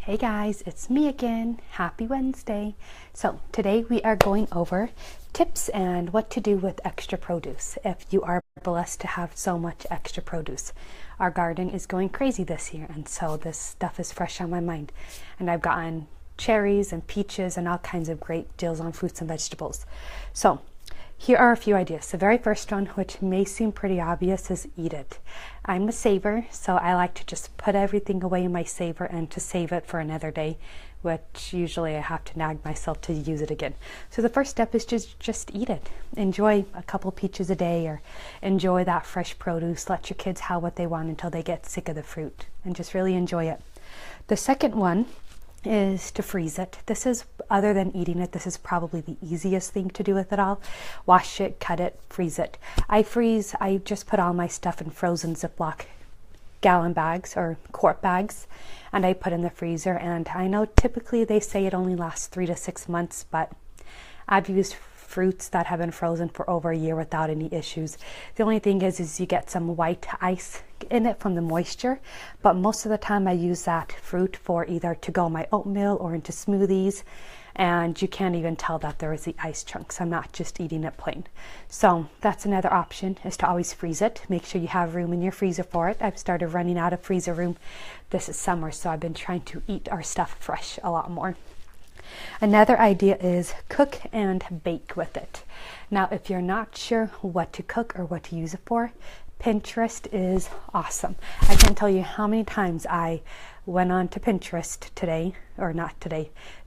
Hey guys, it's me again. Happy Wednesday. So today we are going over tips and what to do with extra produce if you are blessed to have so much extra produce. Our garden is going crazy this year, and so this stuff is fresh on my mind. And I've gotten cherries and peaches and all kinds of great deals on fruits and vegetables. So here are a few ideas. The very first one, which may seem pretty obvious, is eat it. I'm a saver, so I like to just put everything away in my saver and to save it for another day, which usually I have to nag myself to use it again. So the first step is just eat it. Enjoy a couple peaches a day, or enjoy that fresh produce. Let your kids have what they want until they get sick of the fruit, and just really enjoy it. The second one is to freeze it. This is, other than eating it, this is probably the easiest thing to do with it all. Wash it, cut it, freeze it. I just put all my stuff in frozen Ziploc gallon bags or quart bags, and I put in the freezer. And I know typically they say it only lasts 3 to 6 months, but I've used fruits that have been frozen for over a year without any issues. The only thing is you get some white ice in it from the moisture, but most of the time I use that fruit for either to go in my oatmeal or into smoothies, and you can't even tell that there is the ice chunks. I'm not just eating it plain. So that's another option, is to always freeze it. Make sure you have room in your freezer for it. I've started running out of freezer room this is summer, so I've been trying to eat our stuff fresh a lot more. Another idea is cook and bake with it. Now, if you're not sure what to cook or what to use it for, Pinterest is awesome. I can't tell you how many times I went on to Pinterest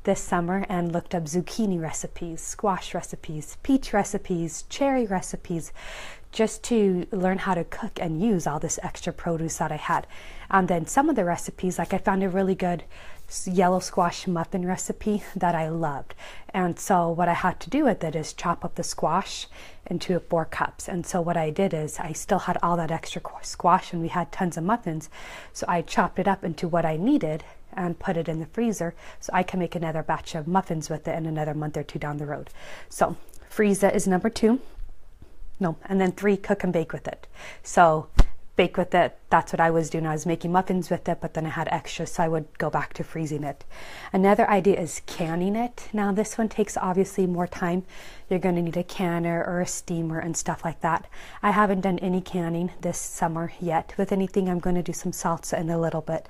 this summer, and looked up zucchini recipes, squash recipes, peach recipes, cherry recipes, just to learn how to cook and use all this extra produce that I had. And then some of the recipes, like I found a really good yellow squash muffin recipe that I loved. And so what I had to do with it is chop up the squash into 4 cups. And so what I did is I still had all that extra squash, and we had tons of muffins. So I chopped it up into what I needed and put it in the freezer so I can make another batch of muffins with it in another month or 2 down the road. So freeze it is number 2. No, and then 3, cook and bake with it. So bake with it, that's what I was doing. I was making muffins with it, but then I had extra, so I would go back to freezing it. Another idea is canning it. Now this one takes obviously more time. You're going to need a canner or a steamer and stuff like that. I haven't done any canning this summer yet with anything. I'm going to do some salsa in a little bit.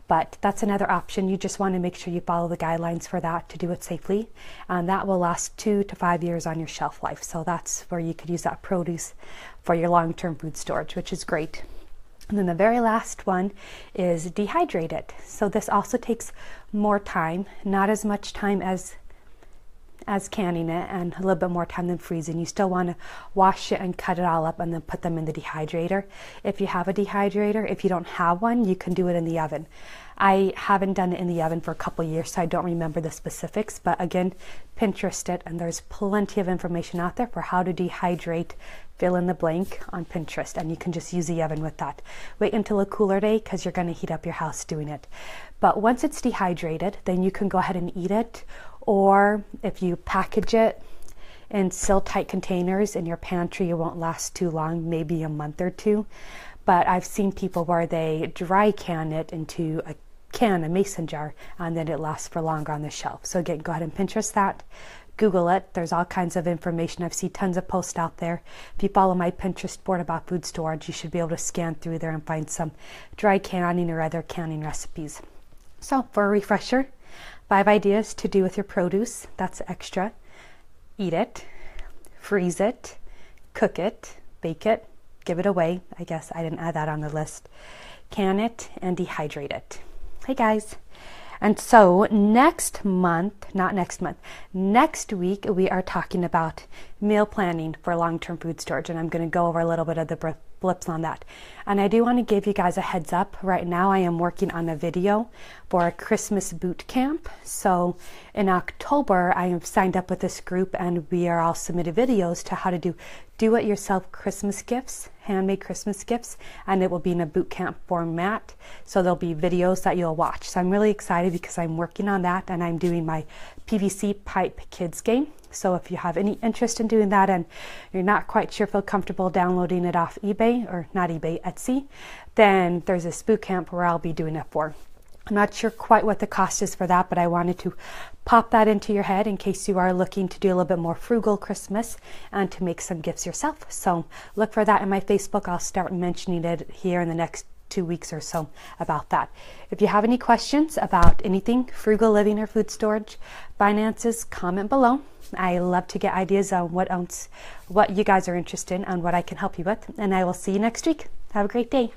But that's another option. You just want to make sure you follow the guidelines for that to do it safely. And that will last 2 to 5 years on your shelf life. So that's where you could use that produce for your long-term food storage, which is great. And then the very last one is dehydrated. So this also takes more time, not as much time as canning it, and a little bit more time than freezing. You still want to wash it and cut it all up and then put them in the dehydrator. If you have a dehydrator, if you don't have one, you can do it in the oven. I haven't done it in the oven for a couple years, so I don't remember the specifics, but again, Pinterest it, and there's plenty of information out there for how to dehydrate, fill in the blank on Pinterest, and you can just use the oven with that. Wait until a cooler day, because you're going to heat up your house doing it. But once it's dehydrated, then you can go ahead and eat it, or if you package it in seal-tight containers in your pantry, it won't last too long, maybe a month or 2. But I've seen people where they dry can it into a mason jar, and then it lasts for longer on the shelf. So again, go ahead and Pinterest that. Google it. There's all kinds of information. I've seen tons of posts out there. If you follow my Pinterest board about food storage, you should be able to scan through there and find some dry canning or other canning recipes. So for a refresher, 5 ideas to do with your produce that's extra. Eat it, freeze it, cook it, bake it, give it away. I guess I didn't add that on the list. Can it and dehydrate it. Hey guys. And so next week, we are talking about meal planning for long-term food storage, and I'm going to go over a little bit of the blips on that. And I do want to give you guys a heads up. Right now I am working on a video for a Christmas boot camp. So in October, I have signed up with this group, and we are all submitted videos to how to do-it-yourself Christmas gifts, handmade Christmas gifts, and it will be in a boot camp format. So there'll be videos that you'll watch. So I'm really excited because I'm working on that, and I'm doing my PVC pipe kids game. So if you have any interest in doing that and you're not quite sure, feel comfortable downloading it off eBay, or not eBay, Etsy, then there's this boot camp where I'll be doing it for. I'm not sure quite what the cost is for that, but I wanted to pop that into your head in case you are looking to do a little bit more frugal Christmas and to make some gifts yourself. So look for that in my Facebook. I'll start mentioning it here in the next 2 weeks or so about that. If you have any questions about anything frugal living or food storage, finances, comment below. I love to get ideas on what you guys are interested in and what I can help you with. And I will see you next week. Have a great day.